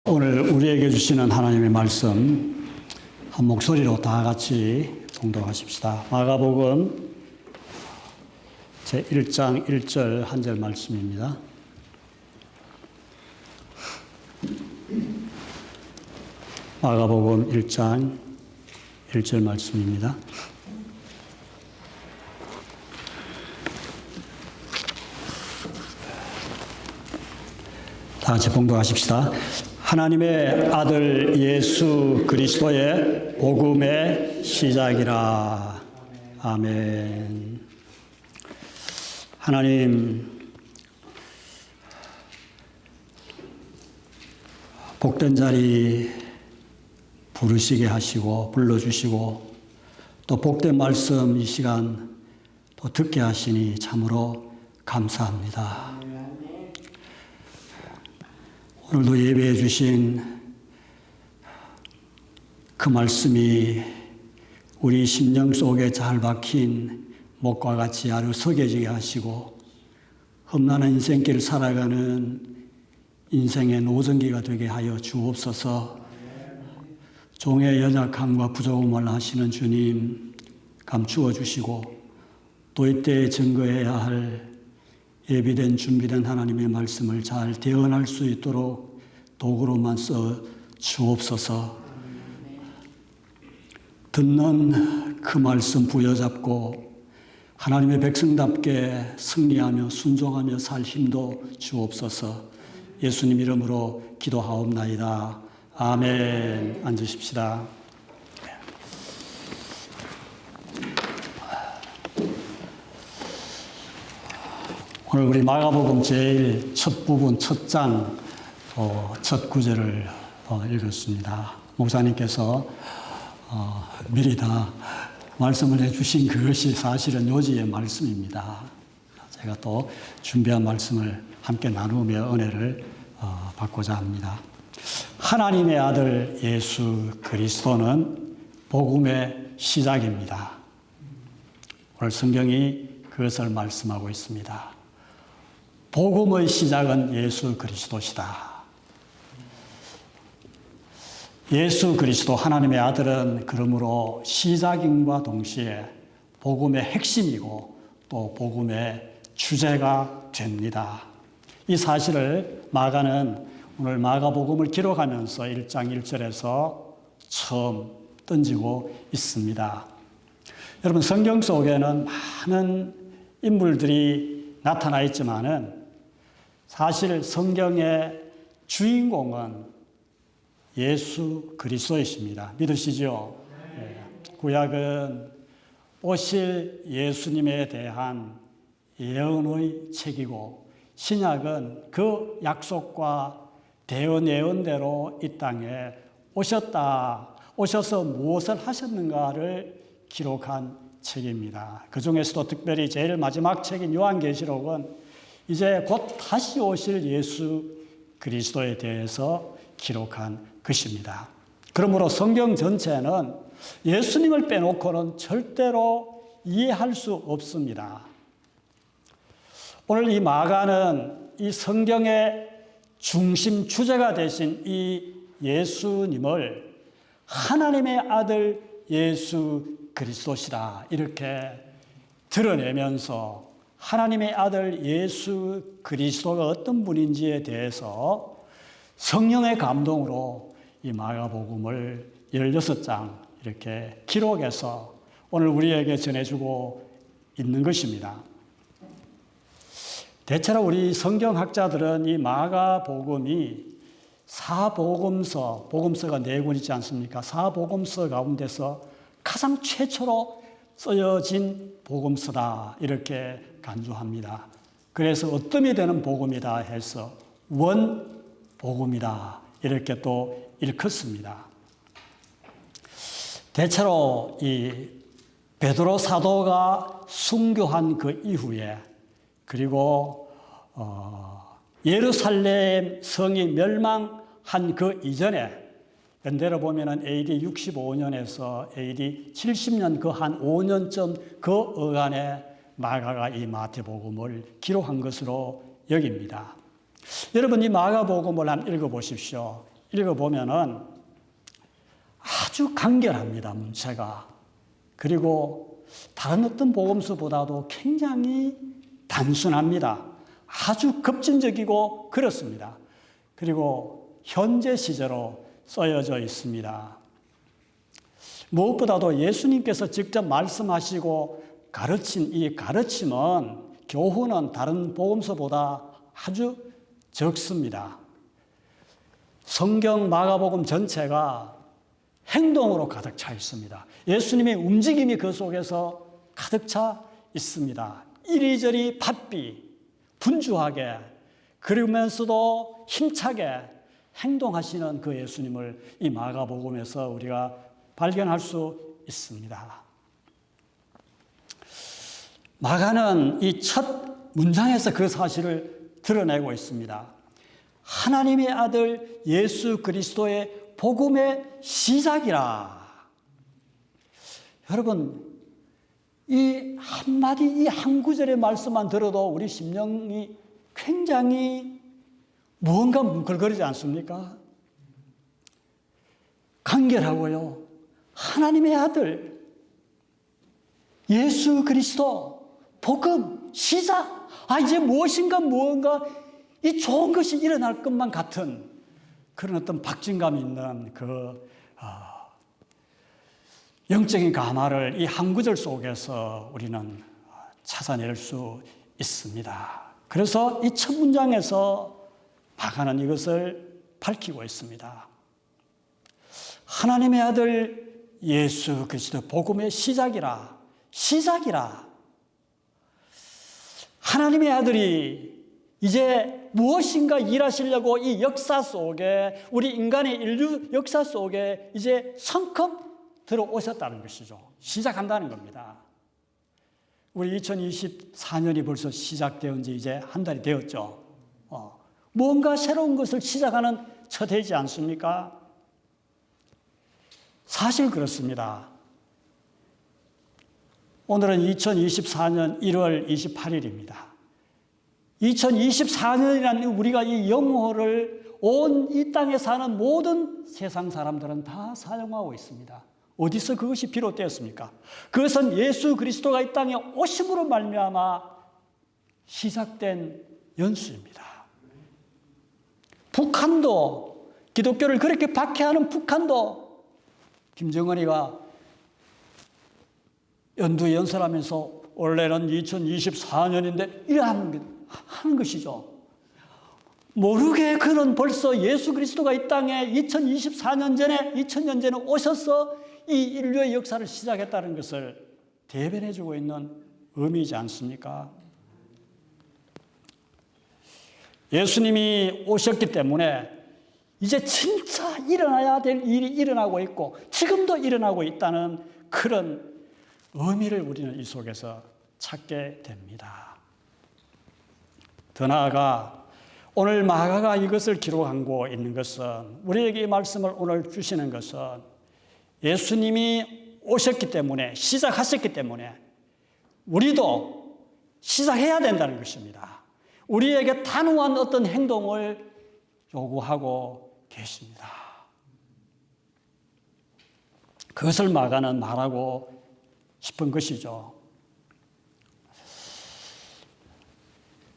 오늘 우리에게 주시는 하나님의 말씀 한 목소리로 다 같이 봉독하십시다. 마가복음 제1장 1절 한 절 말씀입니다. 마가복음 1장 1절 말씀입니다. 다 같이 봉독하십시다. 하나님의 아들 예수 그리스도의 복음의 시작이라. 아멘. 하나님, 복된 자리 부르시게 하시고 불러주시고 또 복된 말씀 이 시간 또 듣게 하시니 참으로 감사합니다. 오늘도 예배해 주신 그 말씀이 우리 심령 속에 잘 박힌 목과 같이 아주 석여지게 하시고 험난한 인생길을 살아가는 인생의 노정기가 되게 하여 주옵소서. 종의 연약함과 부족함을 하시는 주님 감추어 주시고 또 이때 증거해야 할 예비된 준비된 하나님의 말씀을 잘 대언할 수 있도록 도구로만 써 주옵소서. 듣는 그 말씀 부여잡고 하나님의 백성답게 승리하며 순종하며 살 힘도 주옵소서. 예수님 이름으로 기도하옵나이다. 아멘. 앉으십시다. 오늘 우리 마가복음 제일 첫 부분, 첫 장, 첫 구절을 읽었습니다. 목사님께서 미리 다 말씀을 해주신 그것이 사실은 요지의 말씀입니다. 제가 또 준비한 말씀을 함께 나누며 은혜를 받고자 합니다. 하나님의 아들 예수 그리스도는 복음의 시작입니다. 오늘 성경이 그것을 말씀하고 있습니다. 복음의 시작은 예수 그리스도시다. 예수 그리스도 하나님의 아들은 그러므로 시작임과 동시에 복음의 핵심이고 또 복음의 주제가 됩니다. 이 사실을 마가는 오늘 마가복음을 기록하면서 1장 1절에서 처음 던지고 있습니다. 여러분, 성경 속에는 많은 인물들이 나타나 있지만은 사실 성경의 주인공은 예수 그리스도이십니다. 믿으시죠? 네. 구약은 오실 예수님에 대한 예언의 책이고 신약은 그 약속과 대언 예언대로 이 땅에 오셔서 무엇을 하셨는가를 기록한 책입니다. 그 중에서도 특별히 제일 마지막 책인 요한계시록은 이제 곧 다시 오실 예수 그리스도에 대해서 기록한 것입니다. 그러므로 성경 전체는 예수님을 빼놓고는 절대로 이해할 수 없습니다. 오늘 이 마가는 이 성경의 중심 주제가 되신 이 예수님을 하나님의 아들 예수 그리스도시다 이렇게 드러내면서 하나님의 아들 예수 그리스도가 어떤 분인지에 대해서 성령의 감동으로 이 마가복음을 16장 이렇게 기록해서 오늘 우리에게 전해주고 있는 것입니다. 대체로 우리 성경학자들은 이 마가복음이 복음서가 4권 있지 않습니까? 사복음서 가운데서 가장 최초로 쓰여진 복음서다 이렇게 간주합니다. 그래서 어뜸이 되는 복음이다 해서 원복음이다 이렇게 또 일컫습니다. 대체로 이 베드로 사도가 순교한 그 이후에 그리고 예루살렘 성이 멸망한 그 이전에 연대로 보면은 AD 65년에서 AD 70년 그 한 5년쯤 그 어간에 마가가 이 마태복음을 기록한 것으로 여깁니다. 여러분 이 마가복음을 한번 읽어보십시오. 읽어보면은 아주 간결합니다, 문체가. 그리고 다른 어떤 복음서보다도 굉장히 단순합니다. 아주 급진적이고 그렇습니다. 그리고 현재 시제로 쓰여져 있습니다. 무엇보다도 예수님께서 직접 말씀하시고 가르친 이 가르침은, 교훈은 다른 복음서보다 아주 적습니다. 성경 마가복음 전체가 행동으로 가득 차 있습니다. 예수님의 움직임이 그 속에서 가득 차 있습니다. 이리저리 바삐, 분주하게, 그러면서도 힘차게 행동하시는 그 예수님을 이 마가복음에서 우리가 발견할 수 있습니다. 마가는 이 첫 문장에서 그 사실을 드러내고 있습니다. 하나님의 아들 예수 그리스도의 복음의 시작이라. 여러분, 이 한마디, 이 한 구절의 말씀만 들어도 우리 심령이 굉장히 무언가 뭉클거리지 않습니까? 간결하고요. 하나님의 아들 예수 그리스도 복음 시작. 이제 무엇인가 이 좋은 것이 일어날 것만 같은 그런 어떤 박진감 있는 그 영적인 감화를 이 한 구절 속에서 우리는 찾아낼 수 있습니다. 그래서 이 첫 문장에서 마가는 이것을 밝히고 있습니다. 하나님의 아들 예수 그리스도 복음의 시작이라. 하나님의 아들이 이제 무엇인가 일하시려고 이 역사 속에, 우리 인간의 인류 역사 속에 이제 성큼 들어오셨다는 것이죠. 시작한다는 겁니다. 우리 2024년이 벌써 시작되은 지 이제 한 달이 되었죠. 뭔가 새로운 것을 시작하는 첫 해이지 않습니까? 사실 그렇습니다. 오늘은 2024년 1월 28일입니다. 2024년이라는 우리가 이 영어를 온 이 땅에 사는 모든 세상 사람들은 다 사용하고 있습니다. 어디서 그것이 비롯되었습니까? 그것은 예수 그리스도가 이 땅에 오심으로 말미암아 시작된 연수입니다. 북한도, 기독교를 그렇게 박해하는 북한도 김정은이가 연두 연설하면서 원래는 2024년인데 이래 하는 것이죠. 모르게 그는 벌써 예수 그리스도가 이 땅에 2024년 전에, 2000년 전에 오셔서 이 인류의 역사를 시작했다는 것을 대변해주고 있는 의미이지 않습니까? 예수님이 오셨기 때문에 이제 진짜 일어나야 될 일이 일어나고 있고 지금도 일어나고 있다는 그런 의미를 우리는 이 속에서 찾게 됩니다. 더 나아가 오늘 마가가 이것을 기록하고 있는 것은, 우리에게 이 말씀을 오늘 주시는 것은 예수님이 오셨기 때문에, 시작하셨기 때문에 우리도 시작해야 된다는 것입니다. 우리에게 단호한 어떤 행동을 요구하고 계십니다. 그것을 마가는 말하고 싶은 것이죠.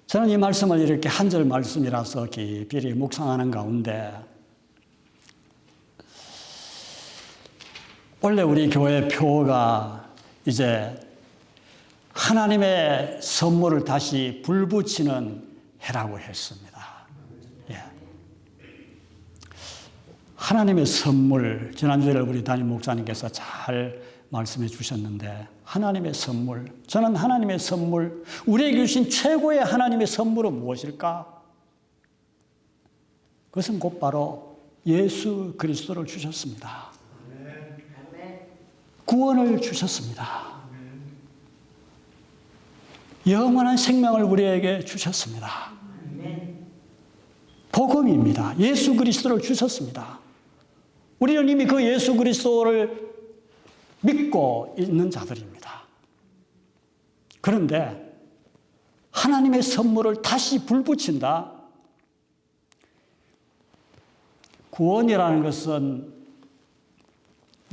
저는 이 말씀을 이렇게 한 절 말씀이라서 깊이 묵상하는 가운데, 원래 우리 교회 표어가 이제 하나님의 선물을 다시 불붙이는 해라고 했습니다. 예. 하나님의 선물, 지난주에 우리 담임 목사님께서 잘 말씀해 주셨는데, 하나님의 선물, 저는 하나님의 선물, 우리에게 주신 최고의 하나님의 선물은 무엇일까? 그것은 곧바로 예수 그리스도를 주셨습니다. 구원을 주셨습니다. 영원한 생명을 우리에게 주셨습니다. 복음입니다. 예수 그리스도를 주셨습니다. 우리는 이미 그 예수 그리스도를 믿고 있는 자들입니다. 그런데 하나님의 선물을 다시 불붙인다? 구원이라는 것은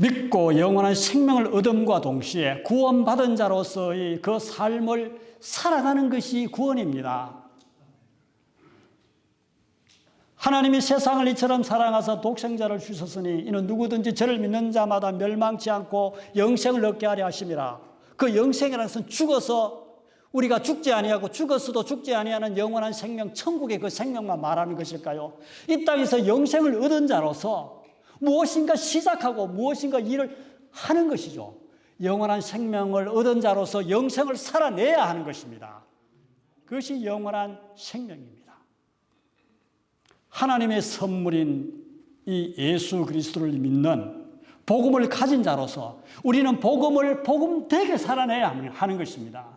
믿고 영원한 생명을 얻음과 동시에 구원받은 자로서의 그 삶을 살아가는 것이 구원입니다. 하나님이 세상을 이처럼 사랑하사 독생자를 주셨으니 이는 누구든지 저를 믿는 자마다 멸망치 않고 영생을 얻게 하려 하심이라. 그 영생이라는 것은 죽어서 우리가 죽지 아니하고 죽었어도 죽지 아니하는 영원한 생명, 천국의 그 생명만 말하는 것일까요? 이 땅에서 영생을 얻은 자로서 무엇인가 시작하고 무엇인가 일을 하는 것이죠. 영원한 생명을 얻은 자로서 영생을 살아내야 하는 것입니다. 그것이 영원한 생명입니다. 하나님의 선물인 이 예수 그리스도를 믿는 복음을 가진 자로서 우리는 복음을 복음되게 살아내야 하는 것입니다.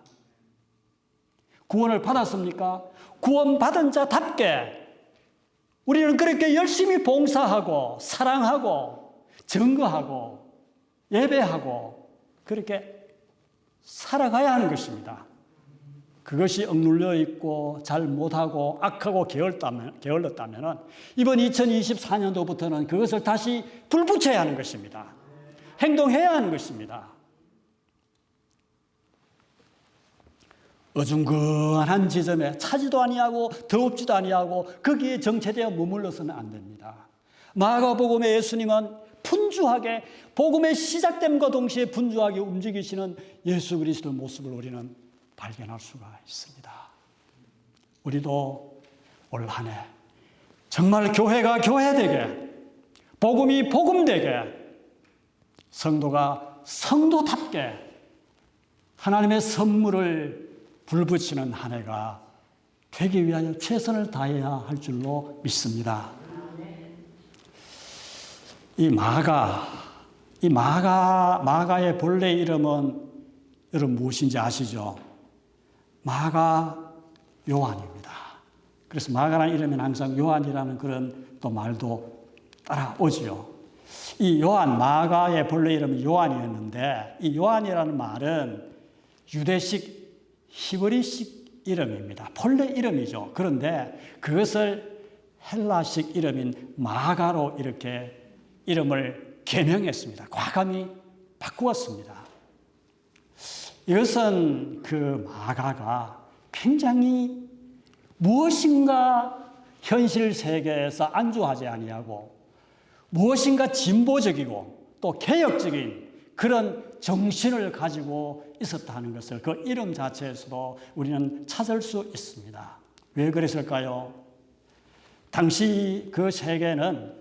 구원을 받았습니까? 구원받은 자답게 우리는 그렇게 열심히 봉사하고 사랑하고 증거하고 예배하고 그렇게 살아가야 하는 것입니다. 그것이 억눌려 있고 잘 못하고 악하고 게을렀다면 이번 2024년도부터는 그것을 다시 불붙여야 하는 것입니다. 행동해야 하는 것입니다. 어중간한 지점에 차지도 아니하고 더웁지도 아니하고 거기에 정체되어 머물러서는 안 됩니다. 마가복음의 예수님은 분주하게 복음의 시작됨과 동시에 분주하게 움직이시는 예수 그리스도의 모습을 우리는 발견할 수가 있습니다. 우리도 올 한 해 정말 교회가 교회되게 복음이 복음되게 성도가 성도답게 하나님의 선물을 불붙이는 한 해가 되기 위하여 최선을 다해야 할 줄로 믿습니다. 이 마가의 본래 이름은 여러분 무엇인지 아시죠? 마가 요한입니다. 그래서 마가라는 이름은 항상 요한이라는 그런 또 말도 따라오지요. 이 요한, 마가의 본래 이름은 요한이었는데 이 요한이라는 말은 유대식 히브리식 이름입니다. 본래 이름이죠. 그런데 그것을 헬라식 이름인 마가로 이렇게 이름을 개명했습니다. 과감히 바꾸었습니다. 이것은 그 마가가 굉장히 무엇인가 현실 세계에서 안주하지 아니하고 무엇인가 진보적이고 또 개혁적인 그런 정신을 가지고 있었다 하는 것을 그 이름 자체에서도 우리는 찾을 수 있습니다. 왜 그랬을까요? 당시 그 세계는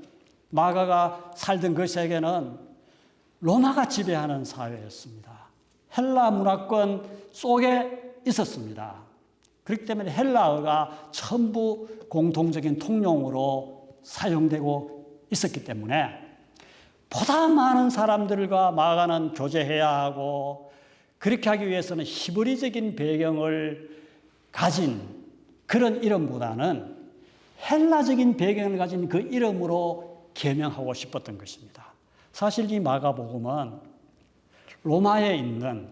마가가 살던 그 세계는 로마가 지배하는 사회였습니다. 헬라 문화권 속에 있었습니다. 그렇기 때문에 헬라어가 전부 공통적인 통용으로 사용되고 있었기 때문에 보다 많은 사람들과 마가는 교제해야 하고 그렇게 하기 위해서는 히브리적인 배경을 가진 그런 이름보다는 헬라적인 배경을 가진 그 이름으로 개명하고 싶었던 것입니다. 사실 이 마가복음은 로마에 있는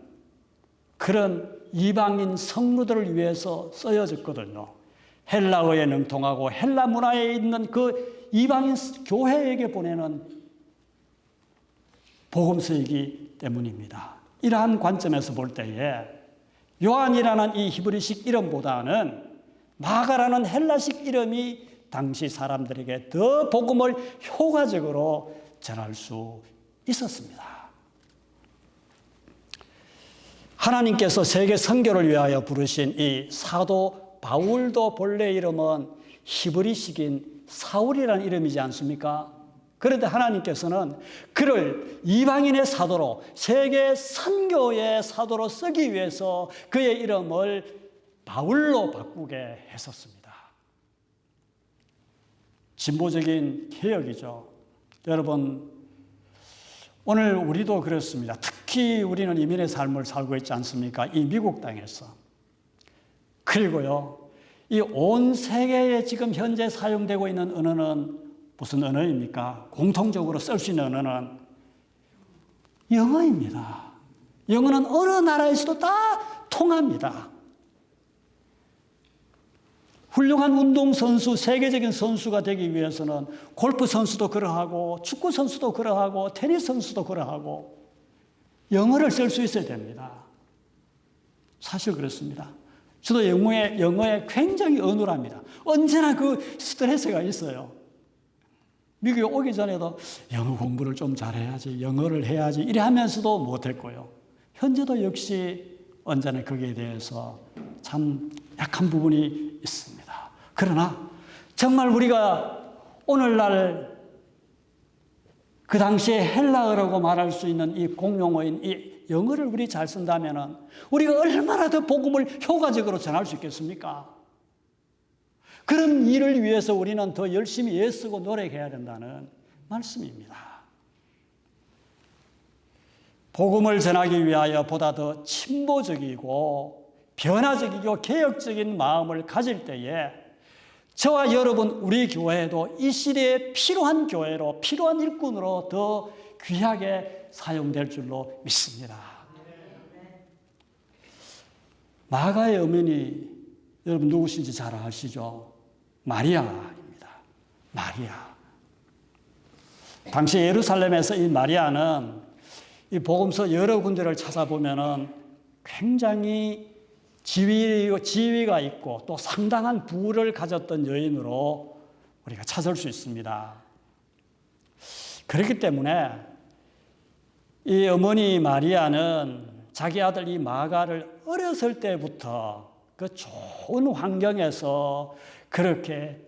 그런 이방인 성도들을 위해서 쓰여졌거든요. 헬라어에 능통하고 헬라 문화에 있는 그 이방인 교회에게 보내는 복음서이기 때문입니다. 이러한 관점에서 볼 때에 요한이라는 이 히브리식 이름보다는 마가라는 헬라식 이름이 당시 사람들에게 더 복음을 효과적으로 전할 수 있었습니다. 하나님께서 세계 선교를 위하여 부르신 이 사도 바울도 본래 이름은 히브리식인 사울이라는 이름이지 않습니까? 그런데 하나님께서는 그를 이방인의 사도로 세계 선교의 사도로 쓰기 위해서 그의 이름을 바울로 바꾸게 했었습니다. 진보적인 개혁이죠. 여러분, 오늘 우리도 그렇습니다. 특히 우리는 이민의 삶을 살고 있지 않습니까? 이 미국 땅에서. 그리고요, 이 온 세계에 지금 현재 사용되고 있는 언어는 무슨 언어입니까? 공통적으로 쓸 수 있는 언어는 영어입니다. 영어는 어느 나라에서도 다 통합니다. 훌륭한 운동선수, 세계적인 선수가 되기 위해서는 골프 선수도 그러하고 축구 선수도 그러하고 테니스 선수도 그러하고 영어를 쓸 수 있어야 됩니다. 사실 그렇습니다. 저도 영어에 굉장히 어눌합니다. 언제나 그 스트레스가 있어요. 미국에 오기 전에도 영어 공부를 좀 잘해야지, 영어를 해야지 이래 하면서도 못했고요. 현재도 역시 언제나 거기에 대해서 참 약한 부분이 있습니다. 그러나 정말 우리가 오늘날 그 당시에 헬라어라고 말할 수 있는 이 공용어인 이 영어를 우리 잘 쓴다면 우리가 얼마나 더 복음을 효과적으로 전할 수 있겠습니까? 그런 일을 위해서 우리는 더 열심히 애쓰고 노력해야 된다는 말씀입니다. 복음을 전하기 위하여 보다 더 진보적이고 변화적이고 개혁적인 마음을 가질 때에 저와 여러분 우리 교회도 이 시대에 필요한 교회로 필요한 일꾼으로 더 귀하게 사용될 줄로 믿습니다. 마가의 어머니 여러분 누구신지 잘 아시죠? 마리아입니다. 마리아. 당시 예루살렘에서 이 마리아는 이 복음서 여러 군데를 찾아보면은 굉장히 지위가 있고 또 상당한 부를 가졌던 여인으로 우리가 찾을 수 있습니다. 그렇기 때문에 이 어머니 마리아는 자기 아들 이 마가를 어렸을 때부터 그 좋은 환경에서 그렇게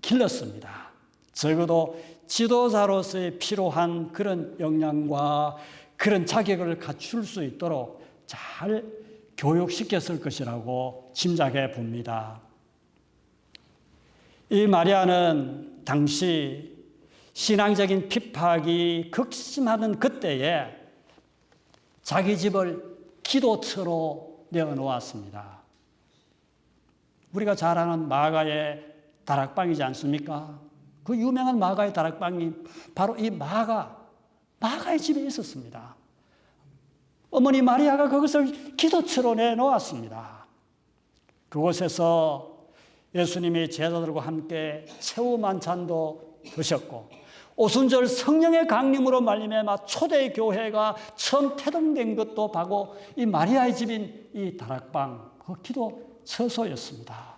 길렀습니다. 적어도 지도자로서의 필요한 그런 역량과 그런 자격을 갖출 수 있도록 잘 교육시켰을 것이라고 짐작해 봅니다. 이 마리아는 당시 신앙적인 핍박이 극심하던 그때에 자기 집을 기도처로 내어놓았습니다. 우리가 잘 아는 마가의 다락방이지 않습니까? 그 유명한 마가의 다락방이 바로 이 마가의 집에 있었습니다. 어머니 마리아가 그것을 기도처로 내놓았습니다. 그곳에서 예수님이 제자들과 함께 새우 만찬도 드셨고 오순절 성령의 강림으로 말미암아 초대 교회가 처음 태동된 것도 바로 이 마리아의 집인 이 다락방, 그 기도 처소였습니다.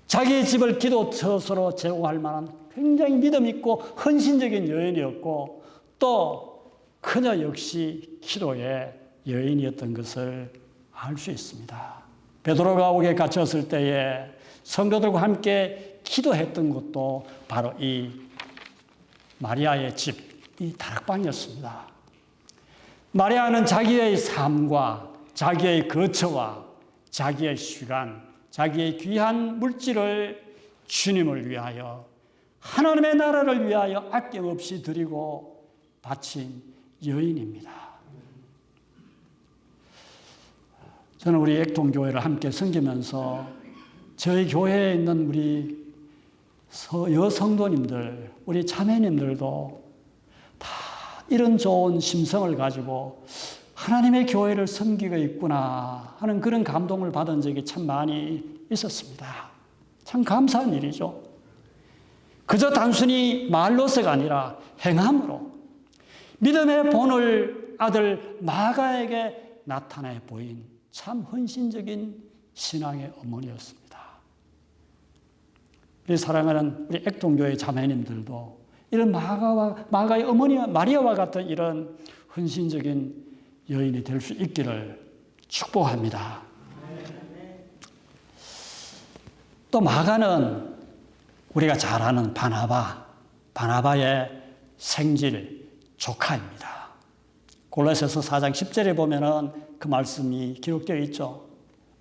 자기의 집을 기도 처소로 제공할 만한 굉장히 믿음 있고 헌신적인 여인이었고 또 그녀 역시 기도의 여인이었던 것을 알 수 있습니다. 베드로가 옥에 갇혔을 때에 성도들과 함께 기도했던 것도 바로 이 마리아의 집, 이 다락방이었습니다. 마리아는 자기의 삶과 자기의 거처와 자기의 시간, 자기의 귀한 물질을 주님을 위하여 하나님의 나라를 위하여 아낌없이 드리고 바친 여인입니다. 저는 우리 액동교회를 함께 섬기면서 저희 교회에 있는 우리 여성도님들, 우리 자매님들도 다 이런 좋은 심성을 가지고 하나님의 교회를 섬기고 있구나 하는 그런 감동을 받은 적이 참 많이 있었습니다. 참 감사한 일이죠. 그저 단순히 말로서가 아니라 행함으로 믿음의 본을 아들 마가에게 나타내 보인 참 헌신적인 신앙의 어머니였습니다. 우리 사랑하는 우리 액동교회 자매님들도 이런 마가의 어머니 마리아와 같은 이런 헌신적인 여인이 될 수 있기를 축복합니다. 또 마가는 우리가 잘 아는 바나바의 생질 조카입니다. 골로새서 4장 10절에 보면은 그 말씀이 기록되어 있죠.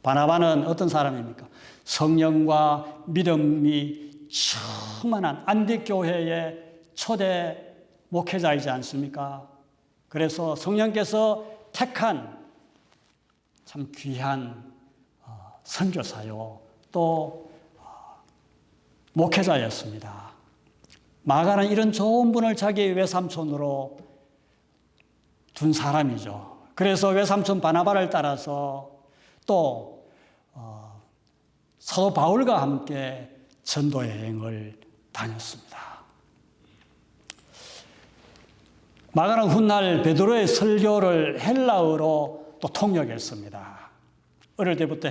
바나바는 어떤 사람입니까? 성령과 믿음이 충만한 안디교회의 초대 목회자이지 않습니까? 그래서 성령께서 택한 참 귀한 선교사요 또 목회자였습니다. 마가는 이런 좋은 분을 자기 외삼촌으로 둔 사람이죠. 그래서 외삼촌 바나바를 따라서 또 사도 바울과 함께 전도 여행을 다녔습니다. 마가는 훗날 베드로의 설교를 헬라어로 또 통역했습니다. 어릴 때부터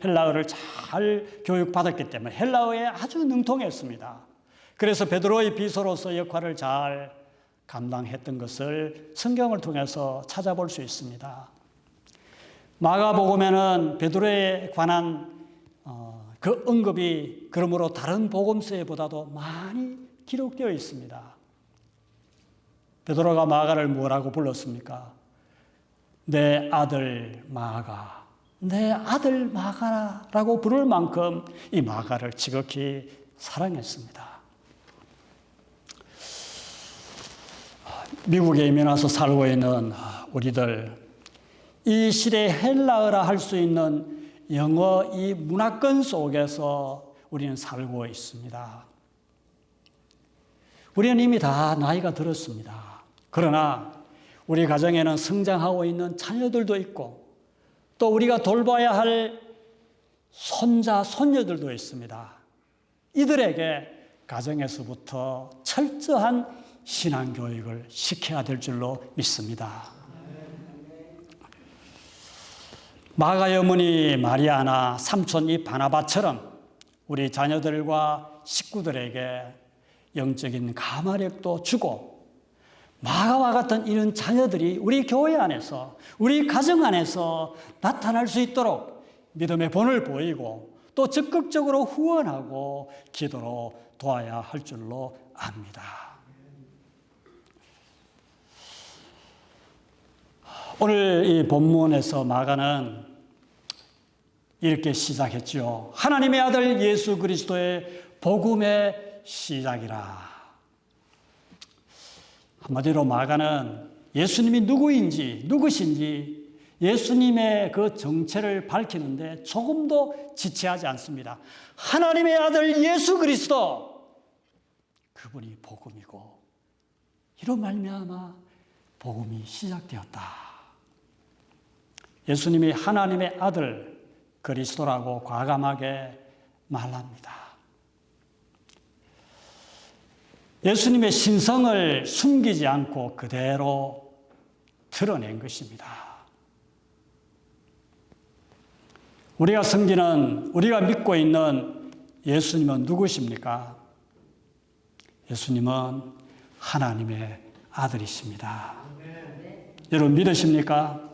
헬라어를 잘 교육받았기 때문에 헬라어에 아주 능통했습니다. 그래서 베드로의 비서로서 역할을 잘 감당했던 것을 성경을 통해서 찾아볼 수 있습니다. 마가복음에는 베드로에 관한 그 언급이 그러므로 다른 복음서보다도 많이 기록되어 있습니다. 베드로가 마가를 뭐라고 불렀습니까? 내 아들 마가, 내 아들 마가라고 부를 만큼 이 마가를 지극히 사랑했습니다. 미국에 이민 와서 살고 있는 우리들, 이 시대의 헬라어라 할 수 있는 영어 이 문화권 속에서 우리는 살고 있습니다. 우리는 이미 다 나이가 들었습니다. 그러나 우리 가정에는 성장하고 있는 자녀들도 있고 또 우리가 돌봐야 할 손자, 손녀들도 있습니다. 이들에게 가정에서부터 철저한 신앙교육을 시켜야 될 줄로 믿습니다. 마가의 어머니 마리아나 삼촌 이 바나바처럼 우리 자녀들과 식구들에게 영적인 가마력도 주고 마가와 같은 이런 자녀들이 우리 교회 안에서 우리 가정 안에서 나타날 수 있도록 믿음의 본을 보이고 또 적극적으로 후원하고 기도로 도와야 할 줄로 압니다. 오늘 이 본문에서 마가는 이렇게 시작했죠. 하나님의 아들 예수 그리스도의 복음의 시작이라. 한마디로 마가는 예수님이 누구신지 예수님의 그 정체를 밝히는데 조금도 지체하지 않습니다. 하나님의 아들 예수 그리스도, 그분이 복음이고 이로 말미암아 복음이 시작되었다. 예수님이 하나님의 아들 그리스도라고 과감하게 말합니다. 예수님의 신성을 숨기지 않고 그대로 드러낸 것입니다. 우리가 섬기는, 우리가 믿고 있는 예수님은 누구십니까? 예수님은 하나님의 아들이십니다. 여러분 믿으십니까?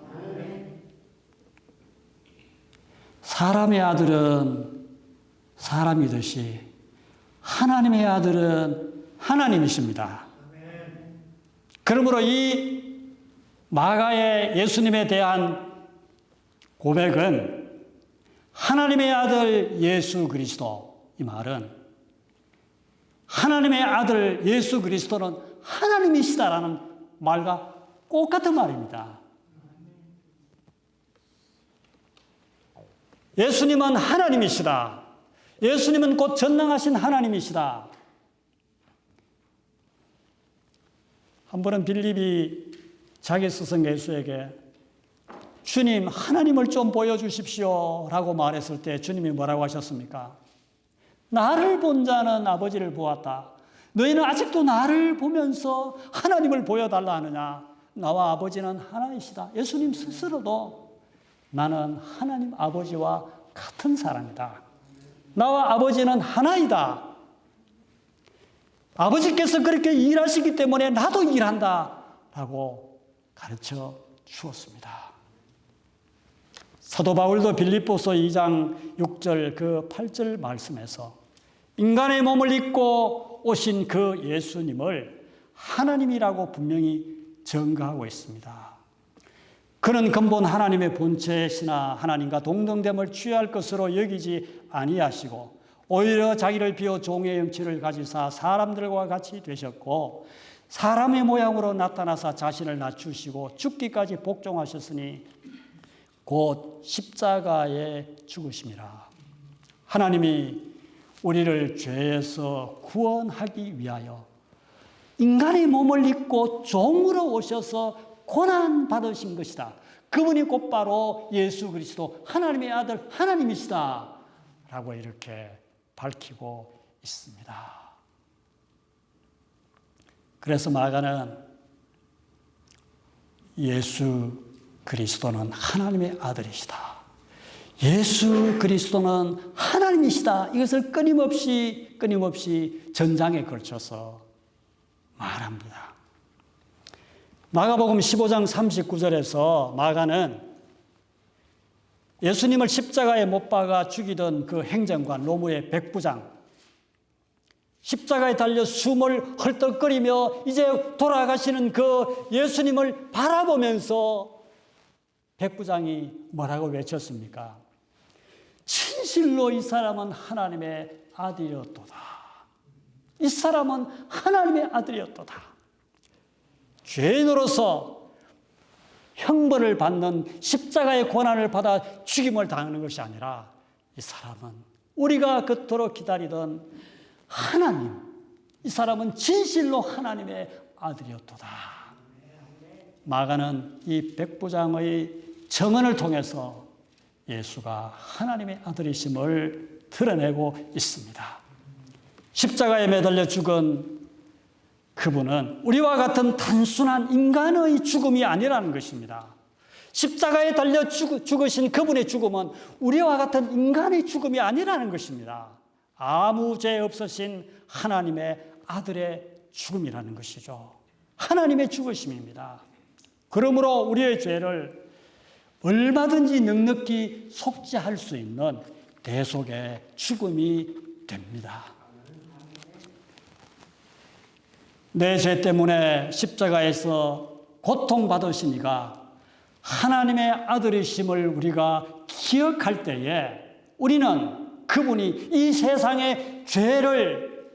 사람의 아들은 사람이듯이 하나님의 아들은 하나님이십니다. 그러므로 이 마가의 예수님에 대한 고백은 하나님의 아들 예수 그리스도, 이 말은 하나님의 아들 예수 그리스도는 하나님이시다라는 말과 똑같은 말입니다. 예수님은 하나님이시다. 예수님은 곧 전능하신 하나님이시다. 한 번은 빌립이 자기 스승 예수에게 주님, 하나님을 좀 보여주십시오 라고 말했을 때 주님이 뭐라고 하셨습니까? 나를 본 자는 아버지를 보았다. 너희는 아직도 나를 보면서 하나님을 보여달라 하느냐? 나와 아버지는 하나이시다. 예수님 스스로도 나는 하나님 아버지와 같은 사람이다. 나와 아버지는 하나이다. 아버지께서 그렇게 일하시기 때문에 나도 일한다 라고 가르쳐 주었습니다. 사도 바울도 빌립보서 2장 6절 그 8절 말씀에서 인간의 몸을 입고 오신 그 예수님을 하나님이라고 분명히 증거하고 있습니다. 그는 근본 하나님의 본체시나 하나님과 동등됨을 취할 것으로 여기지 아니하시고 오히려 자기를 비워 종의 형체를 가지사 사람들과 같이 되셨고 사람의 모양으로 나타나사 자신을 낮추시고 죽기까지 복종하셨으니 곧 십자가에 죽으심이라. 하나님이 우리를 죄에서 구원하기 위하여 인간의 몸을 입고 종으로 오셔서 고난받으신 것이다. 그분이 곧바로 예수 그리스도 하나님의 아들 하나님이시다 라고 이렇게 밝히고 있습니다. 그래서 마가는 예수 그리스도는 하나님의 아들이시다. 예수 그리스도는 하나님이시다. 이것을 끊임없이 전장에 걸쳐서 말합니다. 마가복음 15장 39절에서 마가는 예수님을 십자가에 못 박아 죽이던 그 행정관 로마의 백부장, 십자가에 달려 숨을 헐떡거리며 이제 돌아가시는 그 예수님을 바라보면서 백부장이 뭐라고 외쳤습니까? 진실로 이 사람은 하나님의 아들이었도다. 이 사람은 하나님의 아들이었도다. 죄인으로서 형벌을 받는 십자가의 고난을 받아 죽임을 당하는 것이 아니라 이 사람은 우리가 그토록 기다리던 하나님, 이 사람은 진실로 하나님의 아들이었도다. 마가는 이 백부장의 증언을 통해서 예수가 하나님의 아들이심을 드러내고 있습니다. 십자가에 매달려 죽은 그분은 우리와 같은 단순한 인간의 죽음이 아니라는 것입니다. 십자가에 달려 죽으신 그분의 죽음은 우리와 같은 인간의 죽음이 아니라는 것입니다. 아무 죄 없으신 하나님의 아들의 죽음이라는 것이죠. 하나님의 죽으심입니다. 그러므로 우리의 죄를 얼마든지 넉넉히 속죄할 수 있는 대속의 죽음이 됩니다. 내 죄 때문에 십자가에서 고통받으신 이가 하나님의 아들이심을 우리가 기억할 때에 우리는 그분이 이 세상의 죄를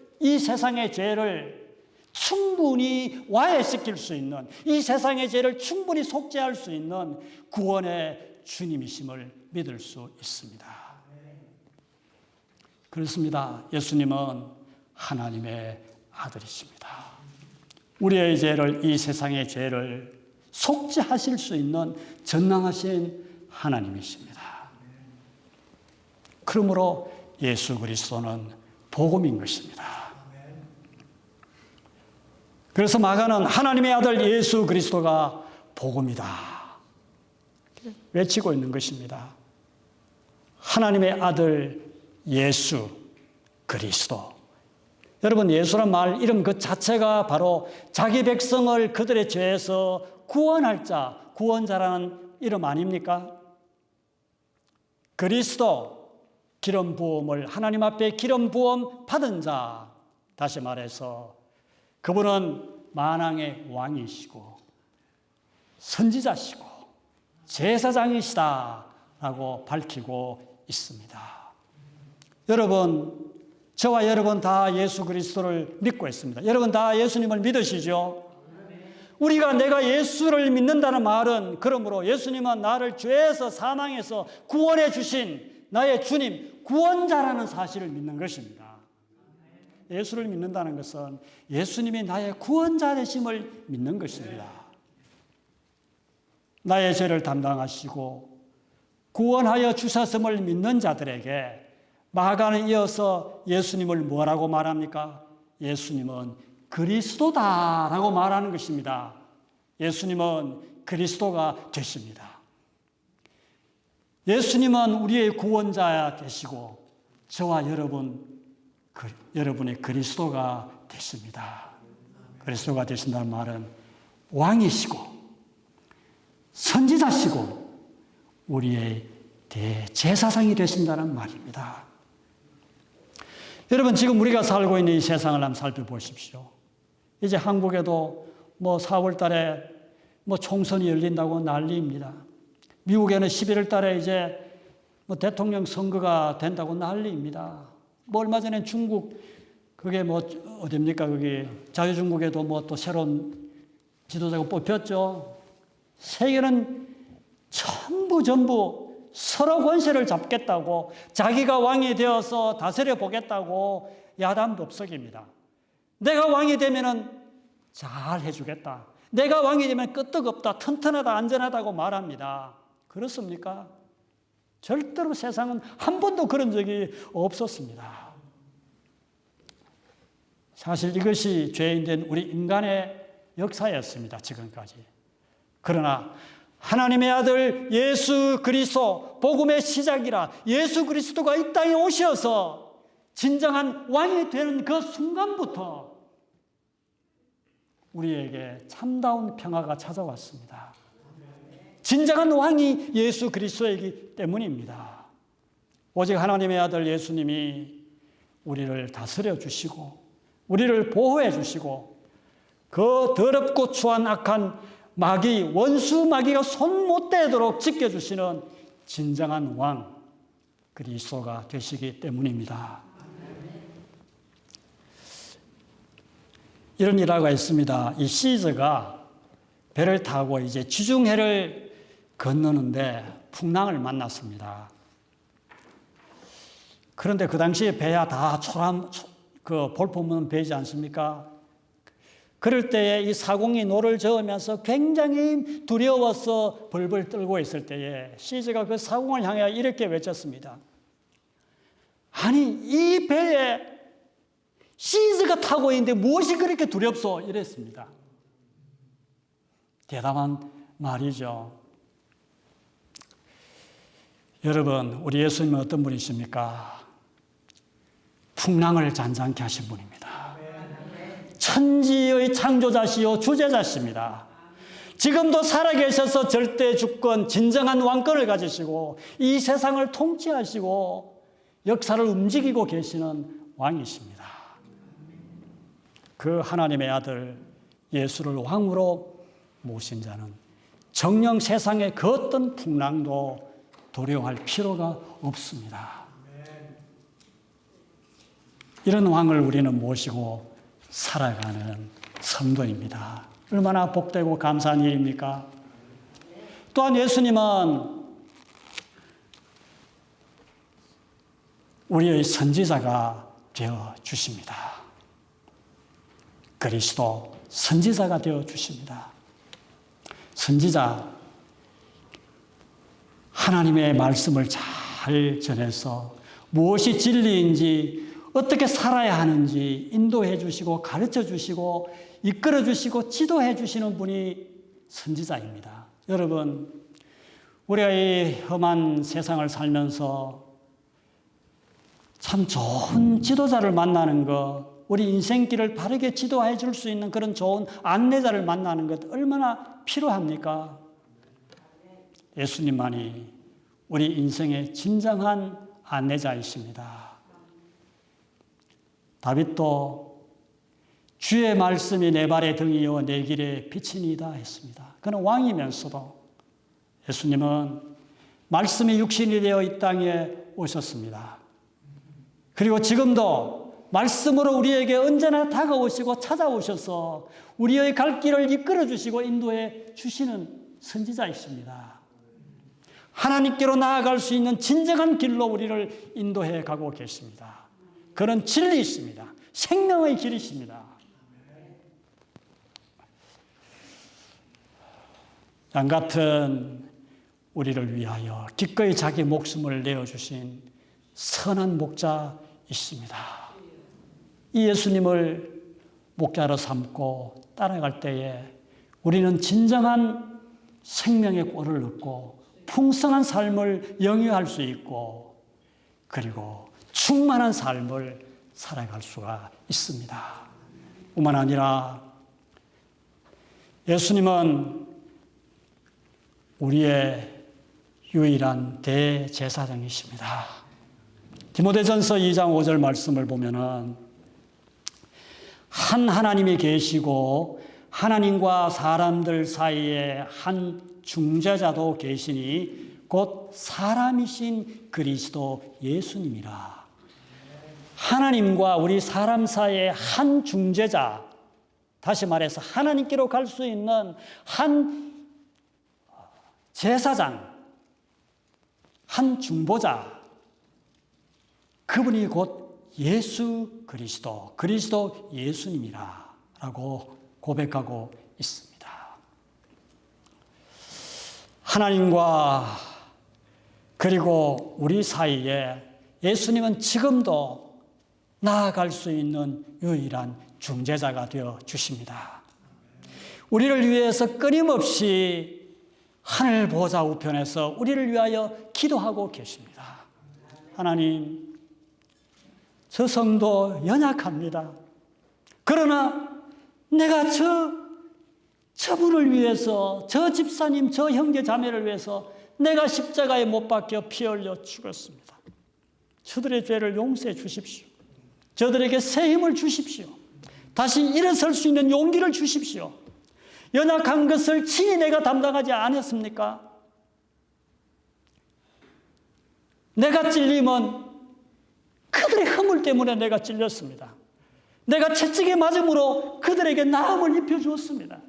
충분히 와해시킬 수 있는, 이 세상의 죄를 충분히 속죄할 수 있는 구원의 주님이심을 믿을 수 있습니다. 그렇습니다. 예수님은 하나님의 아들이십니다. 우리의 죄를, 이 세상의 죄를 속죄하실 수 있는 전능하신 하나님이십니다. 그러므로 예수 그리스도는 복음인 것입니다. 그래서 마가는 하나님의 아들 예수 그리스도가 복음이다 외치고 있는 것입니다. 하나님의 아들 예수 그리스도. 여러분, 예수란 말 이름 그 자체가 바로 자기 백성을 그들의 죄에서 구원할 자, 구원자라는 이름 아닙니까? 그리스도, 기름 부음을 하나님 앞에 기름 부음 받은 자. 다시 말해서 그분은 만왕의 왕이시고 선지자시고 제사장이시다라고 밝히고 있습니다. 여러분, 저와 여러분 다 예수 그리스도를 믿고 있습니다. 여러분 다 예수님을 믿으시죠? 내가 예수를 믿는다는 말은 그러므로 예수님은 나를 죄에서 사망에서 구원해 주신 나의 주님, 구원자라는 사실을 믿는 것입니다. 예수를 믿는다는 것은 예수님이 나의 구원자 되심을 믿는 것입니다. 나의 죄를 담당하시고 구원하여 주셨음을 믿는 자들에게 마가는 이어서 예수님을 뭐라고 말합니까? 예수님은 그리스도다라고 말하는 것입니다. 예수님은 그리스도가 되십니다. 예수님은 우리의 구원자 되시고 저와 여러분의 그리스도가 되십니다. 그리스도가 되신다는 말은 왕이시고 선지자시고 우리의 대제사장이 되신다는 말입니다. 여러분, 지금 우리가 살고 있는 이 세상을 한번 살펴보십시오. 이제 한국에도 4월 달에 총선이 열린다고 난리입니다. 미국에는 11월 달에 이제 대통령 선거가 된다고 난리입니다. 얼마 전에 중국, 그게 어딥니까? 거기 자유중국에도 또 새로운 지도자가 뽑혔죠. 세계는 전부 서로 권세를 잡겠다고, 자기가 왕이 되어서 다스려 보겠다고 야단법석입니다. 내가 왕이 되면은 잘 해주겠다. 내가 왕이 되면 끄떡없다, 튼튼하다, 안전하다고 말합니다. 그렇습니까? 절대로 세상은 한 번도 그런 적이 없었습니다. 사실 이것이 죄인된 우리 인간의 역사였습니다. 지금까지. 그러나 하나님의 아들 예수 그리스도, 복음의 시작이라 예수 그리스도가 이 땅에 오셔서 진정한 왕이 되는 그 순간부터 우리에게 참다운 평화가 찾아왔습니다. 진정한 왕이 예수 그리스도이기 때문입니다. 오직 하나님의 아들 예수님이 우리를 다스려 주시고 우리를 보호해 주시고 그 더럽고 추한 악한 마귀, 원수 마귀가 손 못 대도록 지켜주시는 진정한 왕 그리스도가 되시기 때문입니다. 이런 일화가 있습니다. 이 시저가 배를 타고 이제 지중해를 건너는데 풍랑을 만났습니다. 그런데 그 당시에 배야 다 그 볼품은 배지 않습니까? 그럴 때에 이 사공이 노를 저으면서 굉장히 두려워서 벌벌 떨고 있을 때에 시저가 그 사공을 향해 이렇게 외쳤습니다. 아니, 이 배에 시저가 타고 있는데 무엇이 그렇게 두렵소? 이랬습니다. 대담한 말이죠. 여러분, 우리 예수님은 어떤 분이십니까? 풍랑을 잔잔케 하신 분입니다. 천지의 창조자시요 주재자십니다. 지금도 살아계셔서 절대 주권, 진정한 왕권을 가지시고 이 세상을 통치하시고 역사를 움직이고 계시는 왕이십니다. 그 하나님의 아들 예수를 왕으로 모신 자는 정녕 세상의 그 어떤 풍랑도 두려워할 필요가 없습니다. 이런 왕을 우리는 모시고 살아가는 성도입니다. 얼마나 복되고 감사한 일입니까? 또한 예수님은 우리의 선지자가 되어 주십니다. 그리스도 선지자가 되어 주십니다. 선지자, 하나님의 말씀을 잘 전해서 무엇이 진리인지 어떻게 살아야 하는지 인도해 주시고 가르쳐 주시고 이끌어 주시고 지도해 주시는 분이 선지자입니다. 여러분, 우리가 이 험한 세상을 살면서 참 좋은 지도자를 만나는 것, 우리 인생길을 바르게 지도해 줄 수 있는 그런 좋은 안내자를 만나는 것 얼마나 필요합니까? 예수님만이 우리 인생의 진정한 안내자이십니다. 다윗도 주의 말씀이 내 발의 등이요 내 길의 빛이니이다 했습니다. 그는 왕이면서도 예수님은 말씀이 육신이 되어 이 땅에 오셨습니다. 그리고 지금도 말씀으로 우리에게 언제나 다가오시고 찾아오셔서 우리의 갈 길을 이끌어 주시고 인도해 주시는 선지자이십니다. 하나님께로 나아갈 수 있는 진정한 길로 우리를 인도해 가고 계십니다. 그는 진리이십니다. 생명의 길이십니다. 양 같은 우리를 위하여 기꺼이 자기 목숨을 내어주신 선한 목자이십니다. 이 예수님을 목자로 삼고 따라갈 때에 우리는 진정한 생명의 꼴을 얻고 풍성한 삶을 영위할 수 있고 그리고 충만한 삶을 살아갈 수가 있습니다. 뿐만 아니라 예수님은 우리의 유일한 대제사장이십니다. 디모데전서 2장 5절 말씀을 보면은 한 하나님이 계시고 하나님과 사람들 사이에 한 중재자도 계시니 곧 사람이신 그리스도 예수님이라. 하나님과 우리 사람 사이에 한 중재자, 다시 말해서 하나님께로 갈 수 있는 한 제사장, 한 중보자, 그분이 곧 예수 그리스도, 그리스도 예수님이라 라고 고백하고 있습니다. 하나님과 그리고 우리 사이에 예수님은 지금도 나아갈 수 있는 유일한 중재자가 되어 주십니다. 우리를 위해서 끊임없이 하늘 보좌 우편에서 우리를 위하여 기도하고 계십니다. 하나님, 저 성도 연약합니다. 그러나 내가 저분을 위해서, 저 집사님, 저 형제 자매를 위해서 내가 십자가에 못 박혀 피 흘려 죽었습니다. 저들의 죄를 용서해 주십시오. 저들에게 새 힘을 주십시오. 다시 일어설 수 있는 용기를 주십시오. 연약한 것을 친히 내가 담당하지 않았습니까? 내가 찔림은 그들의 허물 때문에 내가 찔렸습니다. 내가 채찍에 맞음으로 그들에게 나음을 입혀주었습니다.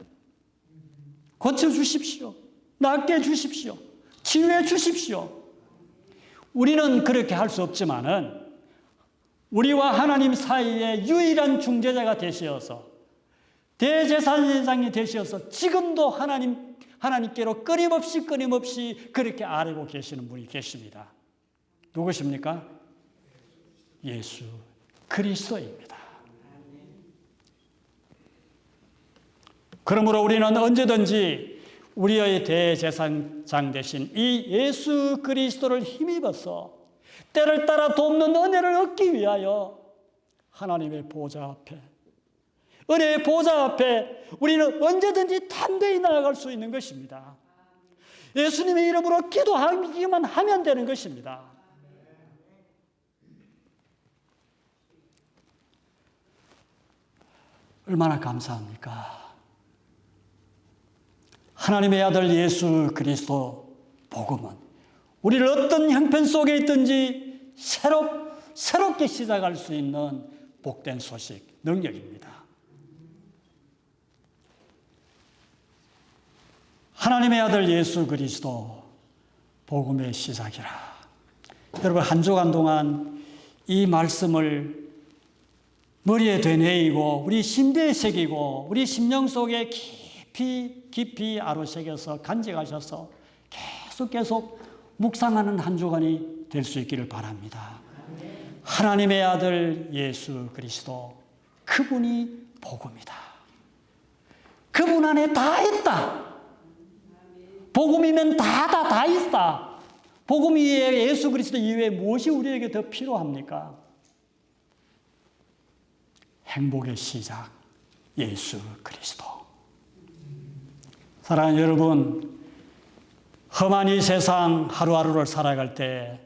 고쳐주십시오. 낫게 해주십시오. 치유해 주십시오. 우리는 그렇게 할 수 없지만은 우리와 하나님 사이에 유일한 중재자가 되시어서 대제사장이 되시어서 지금도 하나님께로 끊임없이 그렇게 아뢰고 계시는 분이 계십니다. 누구십니까? 예수 그리스도입니다. 그러므로 우리는 언제든지 우리의 대제사장 되신 이 예수 그리스도를 힘입어서 때를 따라 돕는 은혜를 얻기 위하여 하나님의 보좌 앞에, 은혜의 보좌 앞에 우리는 언제든지 담대히 나아갈 수 있는 것입니다. 예수님의 이름으로 기도하기만 하면 되는 것입니다. 얼마나 감사합니까? 하나님의 아들 예수 그리스도 복음은 우리를 어떤 형편 속에 있든지 새롭게 시작할 수 있는 복된 소식, 능력입니다. 하나님의 아들 예수 그리스도 복음의 시작이라. 여러분, 한 주간 동안 이 말씀을 머리에 되뇌이고 우리 심대에 새기고 우리 심령 속에 깊이 아로새겨서 간직하셔서 계속 묵상하는 한 주간이 될 수 있기를 바랍니다. 하나님의 아들 예수 그리스도, 그분이 복음이다. 그분 안에 다 있다. 복음이면 다 있다. 복음 이외에, 예수 그리스도 이외에 무엇이 우리에게 더 필요합니까? 행복의 시작, 예수 그리스도. 사랑하는 여러분, 험한 이 세상 하루하루를 살아갈 때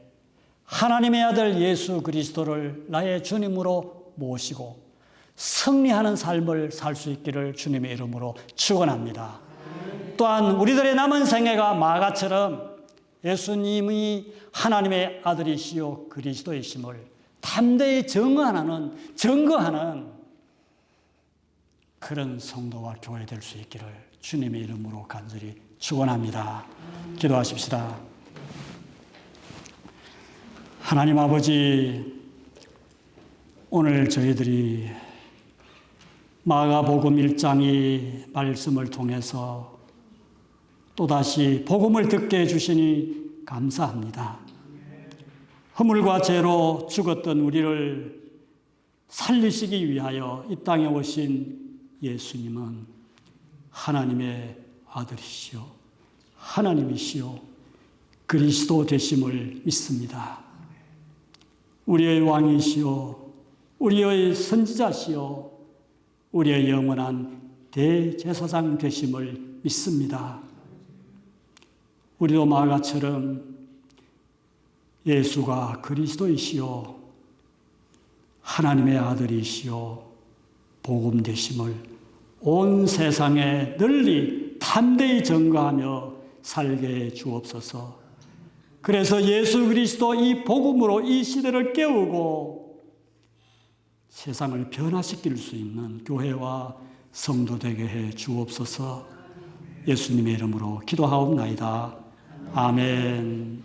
하나님의 아들 예수 그리스도를 나의 주님으로 모시고 승리하는 삶을 살 수 있기를 주님의 이름으로 축원합니다. 또한 우리들의 남은 생애가 마가처럼 예수님이 하나님의 아들이시요 그리스도이심을 담대히 증거하는 그런 성도와 교회 될 수 있기를 주님의 이름으로 간절히 축원합니다. 기도하십시다. 하나님 아버지, 오늘 저희들이 마가복음 1장의 말씀을 통해서 또다시 복음을 듣게 해주시니 감사합니다. 허물과 죄로 죽었던 우리를 살리시기 위하여 이 땅에 오신 예수님은 하나님의 아들이시오, 하나님이시오, 그리스도 되심을 믿습니다. 우리의 왕이시오, 우리의 선지자시오, 우리의 영원한 대제사장 되심을 믿습니다. 우리도 마가처럼 예수가 그리스도이시오, 하나님의 아들이시오, 복음 되심을 온 세상에 널리 담대히 증거하며 살게 해 주옵소서. 그래서 예수 그리스도 이 복음으로 이 시대를 깨우고 세상을 변화시킬 수 있는 교회와 성도 되게 해 주옵소서. 예수님의 이름으로 기도하옵나이다. 아멘.